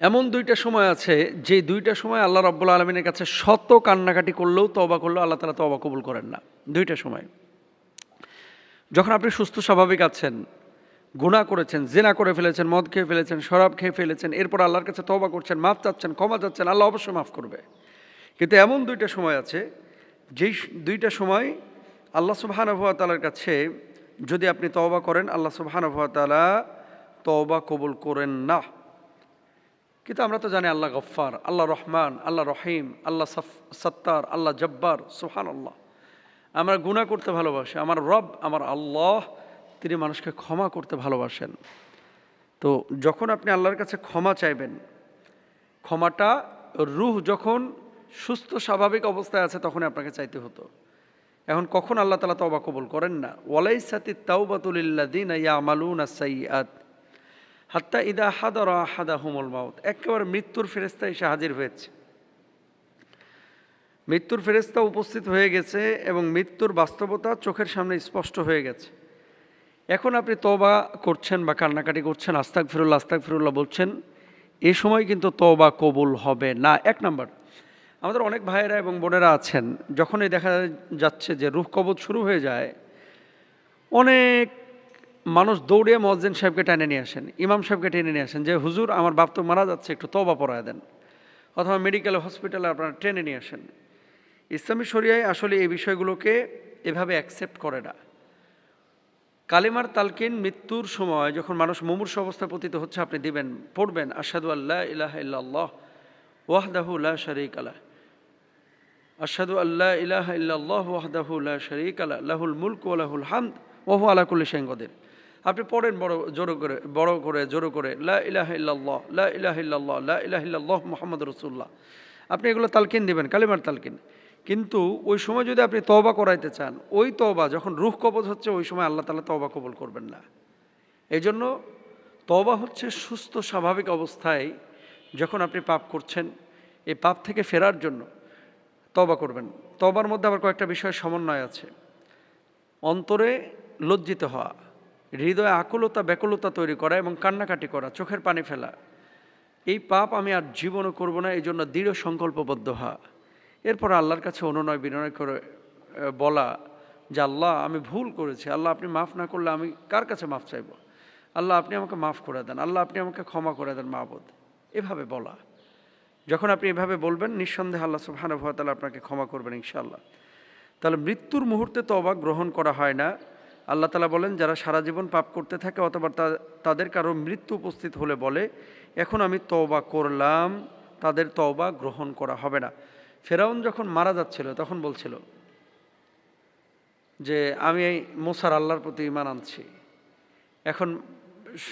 এমন দুইটা সময় আছে যে দুইটা সময় আল্লাহ রাব্বুল আলামিনের কাছে শত কান্নাকাটি করলেও তওবা করলেও আল্লাহ তাআলা তওবা কবুল করেন না। দুইটা সময়। যখন আপনি সুস্থ স্বাভাবিক আছেন, গুনাহ করেছেন, জিনা করে ফেলেছেন, মদ খেয়ে ফেলেছেন, শরাব খেয়ে ফেলেছেন, এরপর আল্লাহর কাছে তওবা করছেন, মাফ চাচ্ছেন, ক্ষমা চাচ্ছেন, আল্লাহ অবশ্যই মাফ করবে। কিন্তু এমন দুইটা সময় আছে যেই দুইটা সময় আল্লাহ সুবহানাহু ওয়া তাআলার কাছে যদি আপনি তওবা করেন, আল্লাহ সুবহানাহু ওয়া তাআলা তওবা কবুল করেন না। কিন্তু আমরা তো জানি আল্লাহ গফফার, আল্লাহ রহমান, আল্লাহ রহিম, আল্লাহ সত্তার, আল্লাহ জব্বার, সুবহানাল্লাহ। আমরা গুনাহ করতে ভালোবাসি, আমার রব, আমার আল্লাহ, তিনি মানুষকে ক্ষমা করতে ভালোবাসেন। তো যখন আপনি আল্লাহর কাছে ক্ষমা চাইবেন, ক্ষমাটা রূহ যখন সুস্থ স্বাভাবিক অবস্থায় আছে তখনই আপনাকে চাইতে হতো। এখন কখন আল্লাহ তাআলা তওবা কবুল করেন না? ওয়ালাইসাতিত তাওবাতু লিল্লাযিনা ইয়ামালুনা সাইয়্যাত হাত্তা ইদা হাদারা আহাদাহুমুল মাউত। একেবারে মৃত্যুর ফেরেশতা এসে হাজির হয়েছে, মৃত্যুর ফেরেশতা উপস্থিত হয়ে গেছে এবং মৃত্যুর বাস্তবতা চোখের সামনে স্পষ্ট হয়ে গেছে। এখন আপনি তওবা করছেন বা কান্নাকাটি করছেন, আস্তাগফিরুল্লাহ আস্তাগফিরুল্লাহ বলছেন, এ সময় কিন্তু তওবা কবুল হবে না। এক নাম্বার, আমাদের অনেক ভাইয়েরা এবং বোনেরা আছেন, যখনই দেখা যাচ্ছে যে রূহ কবজ শুরু হয়ে যায়, অনেক মানুষ দৌড়িয়ে মুয়াজ্জিন সাহেবকে টেনে নিয়ে আসেন, ইমাম সাহেবকে টেনে নিয়ে আসেন যে হুজুর আমার বাপ তো মারা যাচ্ছে, একটু তওবা পড়ায় দেন, অথবা মেডিকেল হসপিটালে আপনারা টেনে নিয়ে আসেন। ইসলামী শরিয়ায় আসলে এই বিষয়গুলোকে এভাবে অ্যাকসেপ্ট করে না। কালিমার তালকিন মৃত্যুর সময় যখন মানুষ মুমূর্ষু অবস্থায় পতিত হচ্ছে আপনি দিবেন, পড়বেন আশহাদু আল্লা ইলাহা ইল্লাল্লাহ ওয়াহদাহু লা শারীকা লাহ, আশহাদু আল্লা ইলাহা ইল্লাল্লাহ ওয়াহদাহু লা শারীকা লাহ, লাহুল মুলকু ওয়া লাহুল হামদ ওয়া হুয়া আলা কুল্লি শাইইন কাদির। আপনি পড়েন জোরে করে লা ইলাহা ইল্লাল্লাহ, লা ইলাহা ইল্লাল্লাহ, লা ইলাহা ইল্লাল্লাহ মুহাম্মাদুর রাসূলুল্লাহ। আপনি এগুলো তালকিন দিবেন, কালিমার তালকিন। কিন্তু ওই সময় যদি আপনি তওবা করাইতে চান, ওই তওবা যখন রূহ কবজ হচ্ছে ওই সময় আল্লাহ তাআলা তওবা কবুল করবেন না। এই জন্য তওবা হচ্ছে সুস্থ স্বাভাবিক অবস্থায় যখন আপনি পাপ করছেন, এই পাপ থেকে ফেরার জন্য তওবা করবেন। তওবার মধ্যে আবার কয়েকটা বিষয়ের সমন্বয় আছে। অন্তরে লজ্জিত হওয়া, হৃদয়ে আকুলতা ব্যাকুলতা তৈরি করা এবং কান্নাকাটি করা, চোখের পানি ফেলা, এই পাপ আমি আর জীবনও করব না, এই জন্য দৃঢ় সংকল্পবদ্ধ হওয়া। এরপর আল্লাহর কাছে অনুনয় বিনয় করে বলা যে আল্লাহ আমি ভুল করেছি, আল্লাহ আপনি মাফ না করলে আমি কার কাছে মাফ চাইব, আল্লাহ আপনি আমাকে মাফ করে দেন, আল্লাহ আপনি আমাকে ক্ষমা করে দেন মাবুদ। এভাবে বলা, যখন আপনি এভাবে বলবেন নিঃসন্দেহে আল্লাহ সুবহানাহু ওয়া তাআলা আপনাকে ক্ষমা করবেন ইনশাআল্লাহ। তাহলে মৃত্যুর মুহূর্তে তওবা গ্রহণ করা হয় না। আল্লাহ তাআলা বলেন যারা সারা জীবন পাপ করতে থাকে অথবা তাদের কারো মৃত্যু উপস্থিত হলে বলে এখন আমি তওবা করলাম, তাদের তওবা গ্রহণ করা হবে না। ফেরাউন যখন মারা যাচ্ছিল তখন বলছিল যে আমি মুসার আল্লাহর প্রতি ঈমান আনছি। এখন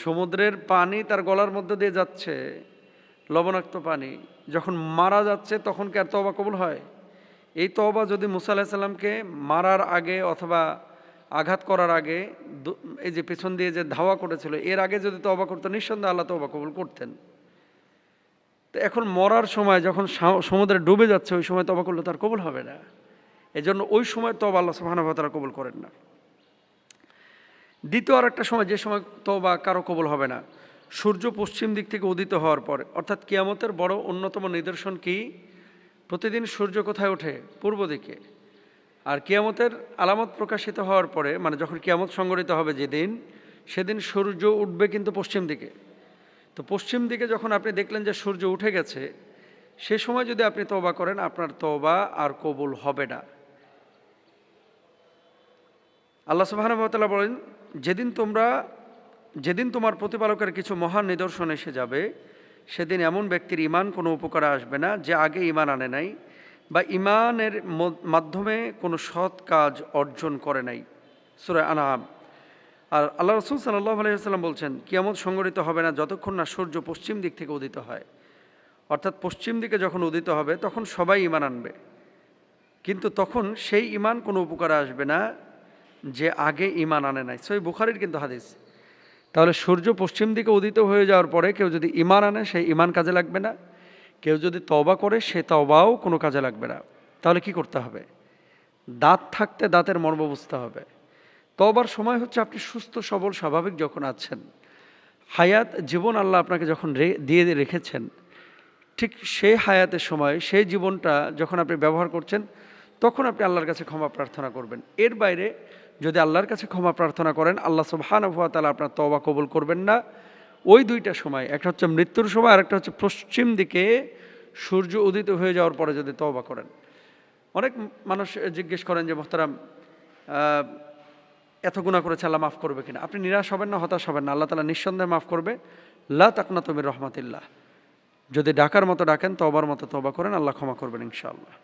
সমুদ্রের পানি তার গলার মধ্যে দিয়ে যাচ্ছে, লবণাক্ত পানি, যখন মারা যাচ্ছে তখন কি আর তওবা কবুল হয়? এই তওবা যদি মুসা আলাইহিস সালামকে মারার আগে অথবা আঘাত করার আগে এই যে পেছন দিয়ে যে ধাওয়া করেছিল এর আগে যদি তওবা করতো নিঃসন্দেহে আল্লাহ তওবা কবুল করতেন। তো এখন মরার সময় যখন সমুদ্রে ডুবে যাচ্ছে ওই সময় তওবা করলে তার কবুল হবে না। এজন্য ওই সময় তওবা আল্লাহ সুবহানাহু ওয়া তাআলা কবুল করেন না। দ্বিতীয় আরেকটা সময় যে সময় তওবা কারো কবুল হবে না, সূর্য পশ্চিম দিক থেকে উদিত হওয়ার পরে, অর্থাৎ কিয়ামতের বড় অন্যতম নিদর্শন কি? প্রতিদিন সূর্য কোথায় ওঠে? পূর্ব দিকে। আর কিয়ামতের আলামত প্রকাশিত হওয়ার পরে, মানে যখন কিয়ামত সংঘটিত হবে যেদিন, সেদিন সূর্য উঠবে কিন্তু পশ্চিম দিকে। তো পশ্চিম দিকে যখন আপনি দেখলেন যে সূর্য উঠে গেছে, সে সময় যদি আপনি তওবা করেন আপনার তওবা আর কবুল হবে না। আল্লাহ সুবহানাহু ওয়া তাআলা বলেন যেদিন তোমার প্রতিপালকের কিছু মহান নিদর্শন এসে যাবে সেদিন এমন ব্যক্তির ঈমান কোনো উপকারে আসবে না যে আগে ঈমান আনে নাই বা ঈমানের মাধ্যমে কোনো সৎ কাজ অর্জন করে নাই। সূরা আনআম। আর আল্লাহ রাসূল সাল্লাল্লাহু আলাইহি ওয়াসাল্লাম বলছেন কিয়ামত সংঘটিত হবে না যতক্ষণ না সূর্য পশ্চিম দিক থেকে উদিত হয়। অর্থাৎ পশ্চিম দিকে যখন উদিত হবে তখন সবাই ঈমান আনবে, কিন্তু তখন সেই ঈমান কোনো উপকারে আসবে না যে আগে ঈমান আনে নাই। সহিহ বুখারীর কিন্তু হাদিস। তাহলে সূর্য পশ্চিম দিকে উদিত হয়ে যাওয়ার পরে কেউ যদি ঈমান আনে সেই ঈমান কাজে লাগবে না, কেউ যদি তওবা করে সে তওবাও কোনো কাজে লাগবে না। তাহলে কি করতে হবে? দাঁত থাকতে দাঁতের মর্ম বুঝতে হবে। তওবার সময় হচ্ছে আপনি সুস্থ সবল স্বাভাবিক যখন আছেন, হায়াত জীবন আল্লাহ আপনাকে যখন দিয়ে রেখেছেন, ঠিক সেই হায়াতের সময় সেই জীবনটা যখন আপনি ব্যবহার করছেন, তখন আপনি আল্লাহর কাছে ক্ষমা প্রার্থনা করবেন। এর বাইরে যদি আল্লাহর কাছে ক্ষমা প্রার্থনা করেন, আল্লাহ সুবহানাহু ওয়া তাআলা আপনার তওবা কবুল করবেন না। ওই দুইটা সময়, একটা হচ্ছে মৃত্যুর সময়, আর একটা হচ্ছে পশ্চিম দিকে সূর্য উদিত হয়ে যাওয়ার পরে যদি তওবা করেন। অনেক মানুষ জিজ্ঞেস করেন যে মোহতারাম, এত গুনাহ করেছে, আল্লাহ মাফ করবে কিনা? আপনি নিরাশ হবেন না, হতাশ হবেন না, আল্লাহ তাআলা নিঃসন্দেহে মাফ করবে। লা তাকনাতু মির রাহমাতিল্লাহ। যদি ডাকার মতো ডাকেন, তওবার মতো তওবা করেন, আল্লাহ ক্ষমা করবেন ইনশাআল্লাহ।